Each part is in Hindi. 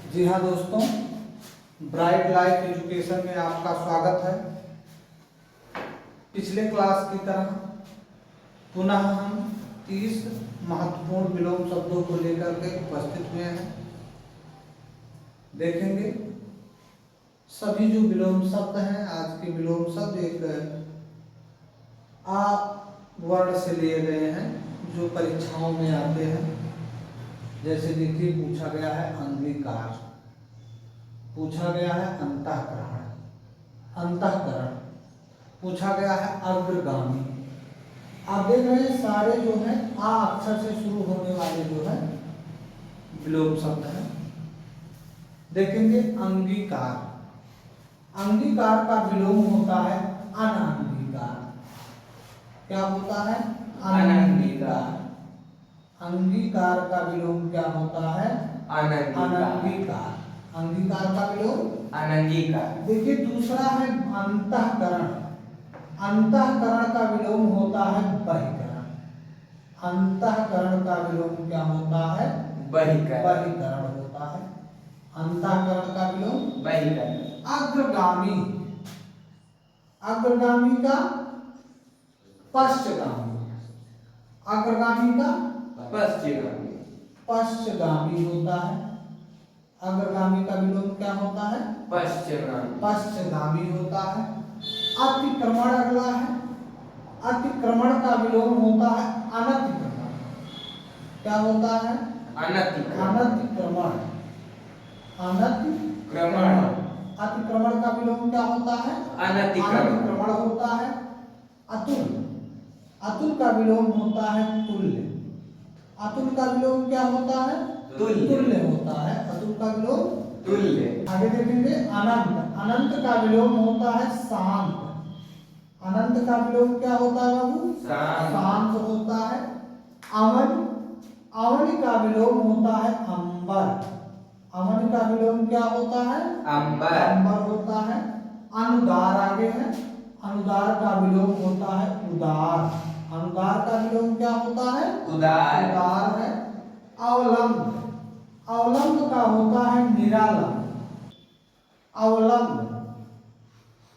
जी हाँ दोस्तों, ब्राइट लाइफ एजुकेशन में आपका स्वागत है। पिछले क्लास की तरह पुनः हम 30 महत्वपूर्ण विलोम शब्दों को लेकर के उपस्थित हुए हैं। देखेंगे सभी जो विलोम शब्द हैं, आज के विलोम शब्द एक आ वर्ण से लिए गए हैं जो परीक्षाओं में आते हैं। जैसे देखिए, पूछा गया है अंगीकार, पूछा गया है अंतःकरण, अंतःकरण, पूछा गया है अग्रगामी। आप देख रहे हैं सारे जो है आ अक्षर से शुरू होने वाले जो है विलोम शब्द हैं। देखेंगे अंगीकार, अंगीकार का विलोम होता है अनंगीकार। क्या होता है? अनंगीकार। अंगीकार का विलोम क्या होता है? अनंगीकार। अंगीकार का विलोम अनंगीकार। देखिए दूसरा है अंतःकरण, अंतःकरण का विलोम होता है बहिकरण। अंतःकरण का विलोम क्या होता है? बहिकरण। बहिकरण होता है। अंतःकरण का विलोम बहिकरण। अग्रगामी, अग्रगामी का पश्चगामी, अग्रगामी का पश्चिमगामी। पश्चगामी होता है। अग्रगामी का विलोम क्या होता है? पश्चिमगामी। पश्चगामी होता है। अतिक्रमण अगला है। अतिक्रमण का विलोम होता है अनतिक्रमण। क्या होता है? अनतिक्रमण। अनतिक्रमण। अनतिक्रमण। अतिक्रमण का विलोम क्या होता है? अनतिक्रमण। अनतिक्रमण होता है। अतुल, अतुल का विलोम होता है तुल्य। अतुल का विलोम क्या होता है? तुल्य। तुल्य होता है। अतुल का विलोम तुल्य। आगे देखेंगे अनंत, अनंत का विलोम होता है शांत। अनंत का विलोम क्या होता है बाबू? शांत। शांत होता है। अवन, अवन का विलोम होता है अंबर। अवन का विलोम क्या होता है? अंबर। अंबर होता है। अनुदार आगे है। अनुदार का विलोम होता है उदार। अनुदार का विलोम क्या होता है? उदार। उदार है। अवलंब, अवलंब का होता है निरालंब। अवलंब,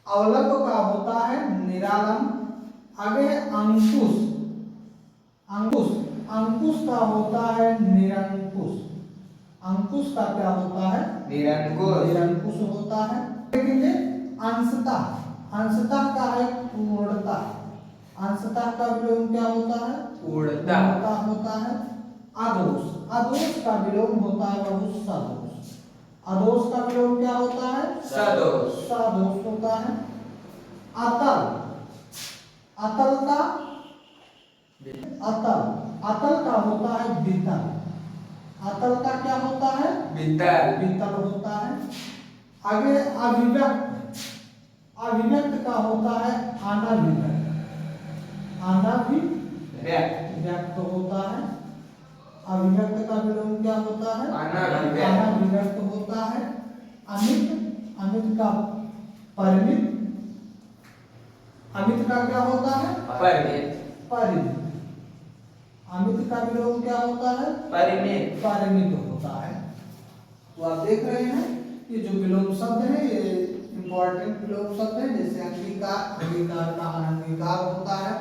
अवलंब का होता है निरालंब। आगे है अंकुश, अंकुश, अंकुश का होता है निरंकुश। अंकुश का क्या होता है? निरंकुश। निरंकुश होता है। देखेंगे अंशतः, अंशतः का है पूर्णता। अंशतः का विलोम क्या होता है? पूर्णता। पूर्णता होता है। अदोष, अदोष का विलोम होता है बहुत सदोष। अदोष का विलोम क्या होता है? सदोष। सदोष होता है। अतल, अतल का अतल, अतल का होता है वितल। अतल का क्या होता है? वितल। वितल होता है। आगे अभिव्यक्त, अभिव्यक्त का होता है अनभिव्यक्त। अनभिव्यक्त व्यक्त होता है। अभिव्यक्त का विलोम क्या होता है? अनभिव्यक्त। अनभिव्यक्त होता है। अमित, अमित का परिमित, अमित का क्या होता है? परिमित। परिमित। अमित का विलोम क्या होता है? परिमित। परिमित होता है। तो आप देख रहे हैं ये जो विलोम शब्द है ये इंपॉर्टेंट विलोम शब्द है। जैसे अंगीकार, अंगीकार का अनंगीकार होता है।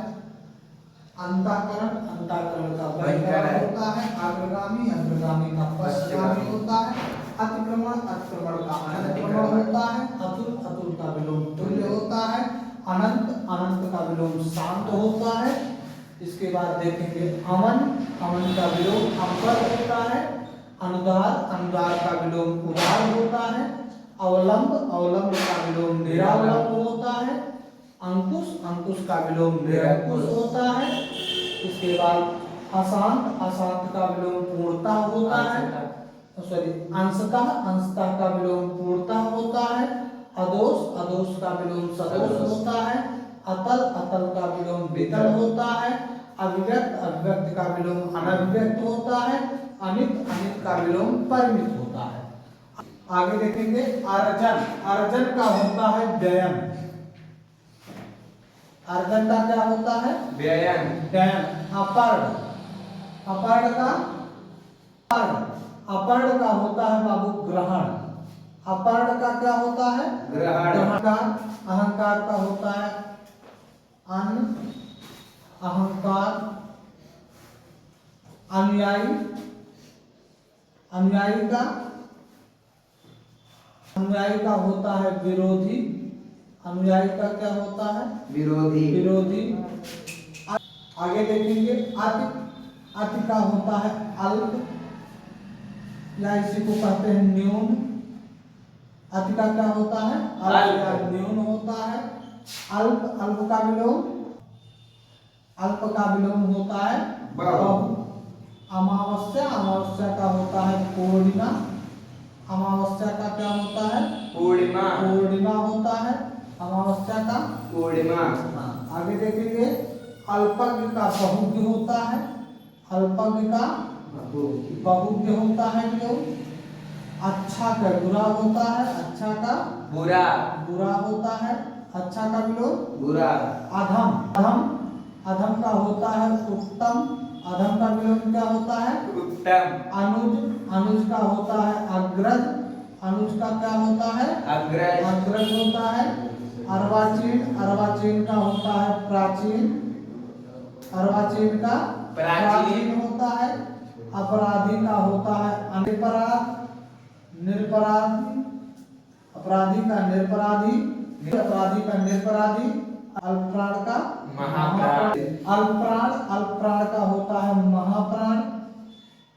अंतःकरण, अंतःकरण का बहिकरण होता है। अग्रगामी, अग्रगामी का पश्चगामी होता है। अतिक्रमण, अतिक्रमण का अनतिक्रमण होता है। अतुल, अतुल का विलोम तुल्य होता है। अनंत, अनंत का विलोम शांत होता है। इसके बाद देखेंगे अमन, अमन का विलोम अंबर होता है। अनुदार, अनुदार का विलोम उदार होता है। अवलंब, अवलंब का विलोम निरावलंब होता है। अंकुश, अंकुश का विलोम निरंकुश होता है। इसके बाद अशांत, अशांत का विलोम पूर्णता होता है। सॉरी, अंशतः, अंशतः का विलोम पूर्णता होता है। अदोष, अदोष का विलोम सदोष होता है। अतल, अतल का विलोम वितल होता है। अभिव्यक्त, अभिव्यक्त का विलोम अनभिव्यक्त होता है। अमित, अमित का विलोम परिमित होता है। आगे देखेंगे अर्जन, अर्जन का होता है व्ययन। अर्जन का क्या होता है? व्ययन। व्ययन। अपर्ण, अपर्ण का अपर्ण, अपर्ण का होता है बाबू ग्रहण। अपर्ण का क्या होता है? ग्रहण। का अहंकार का होता है अन अहंकार। अनुयायी अनुयायी का होता है विरोधी। अनुयायी का क्या होता है? विरोधी। विरोधी। आगे देखेंगे अति। अति का होता है अल्प, या इसी को कहते हैं न्यून। अति का क्या होता है? अल्प या न्यून होता है। अल्प अल्प का विलोम होता है बहु। अमावस्या अमावस्या का होता है पूर्णिमा। अमावस्या का क्या होता है? पूर्णिमा। पूर्णिमा होता है अमावस्या का पूर्णिमा। आगे देखेंगे अल्पज्ञ का बहुज्ञ होता है। अल्पज्ञ का बहुज्ञ होता है विलोम। अच्छा का बुरा होता है। अच्छा का बुरा। बुरा होता है। अच्छा का विलोम बुरा। अधम अधम अधम का होता है उत्तम। अधम का विलोम क्या होता है? उत्तम। अनुज अनुज का होता है अग्रज। अनुज का क्या होता है? अग्रज। अग्रज होता है। अर्वाचीन अर्वाचीन का होता है प्राचीन। अर्वाचीन का प्राचीन होता है। अपराधी का होता है अनिरपराध। निरपराधी अपराधी का निरपराधी। अपराधी का निरपराधी। अल्पप्राण का महाप्राण। अल्पप्राण का होता है महाप्राण।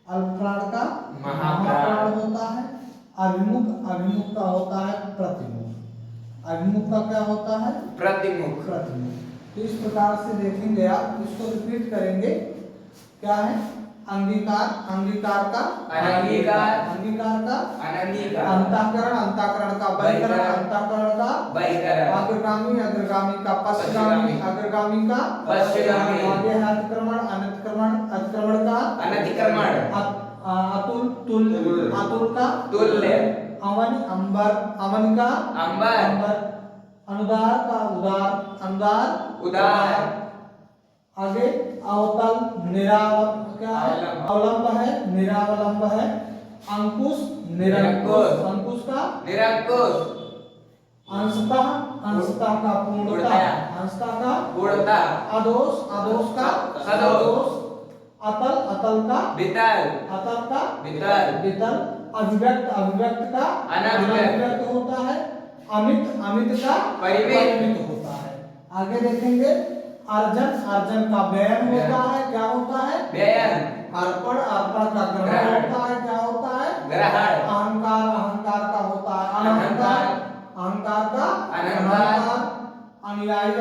अल्पप्राण का महाप्राण होता है। अभिमुख का होता है प्रतिमुख। अभिमुख का क्या होता है? प्रतिमुख। तो इस प्रकार से देखेंगे आप, इसको रिपीट करेंगे। क्या है? अंगीकार का अनंगीकार। अंगीकार का अनंगीकार। अंतःकरण का बहिकरण। अंतःकरण का बहिकरण। अग्रगामी का पश्चगामी। अग्रगामी का पश्चगामी। आगे है अतिक्रमण अतिक्रमण का अनतिक्रमण। अतुल का तुल्य। अमन का अंबर। अनुदार का उदार। आगे अवतल क्या है? अवलंब है निरावलंब है। अंकुश निरंकुश। अंकुश का निरंकुश। अंशतः का पूर्णता। अंशतः का पूर्णता। अदोष का सदोष। अतल का वितल। अभिव्यक्त का अनभिव्यक्त होता है। अमित का परिमित होता है। आगे देखेंगे अर्जन का व्ययन होता है। क्या होता है? व्ययन। अर्पण का ग्रहण होता है। क्या होता है? ग्रहण। अहंकार का होता है अहंकार का अनहंकार। अनुयायी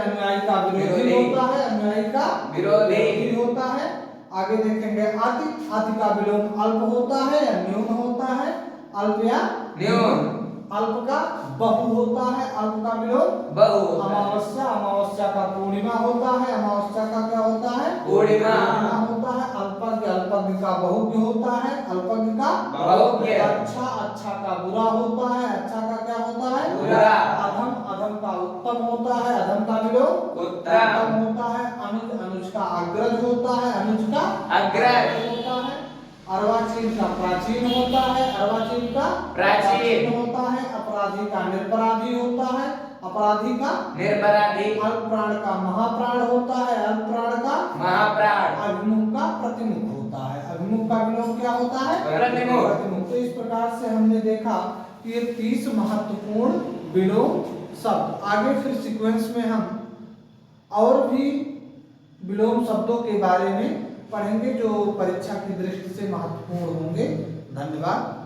का विरोधी होता है। अनुयायी का विरोधी होता है। आगे देखेंगे अति का विलोम अल्प होता है या न्यून होता है। अल्प या न्यून। अल्प का बहु होता है। अल्प का विलोम बहु। अमावस्या का पूर्णिमा होता है। अमावस्या का क्या होता है? पूर्णिमा होता है। अल्पज्ञ का बहुज्ञ होता है। अल्पज्ञ का बहुज्ञ। अच्छा का बुरा होता है। अच्छा का क्या होता है? बुरा। अधम का उत्तम होता है। अधम का विलोम उत्तम होता है। अनुज का अग्रज होता है। अनुज का अग्रज होता है। अर्वाचीन का प्राचीन होता है। अर्वाचीन का प्राचीन होता है। अपराधी का निरपराधी होता है। अपराधी का निरपराधी। अल्पप्राण का महाप्राण होता है। अल्पप्राण का महाप्राण। अभिमुख का प्रतिमुख होता है। अभिमुख का विलोम क्या होता है? प्रतिमुख। तो इस प्रकार से हमने देखा कि ये 30 महत्वपूर्ण विलोम शब्द। आगे फिर सीक्वेंस में हम और भी विलोम शब्दों के बारे में पढ़ेंगे जो परीक्षा की दृष्टि से महत्वपूर्ण होंगे। धन्यवाद।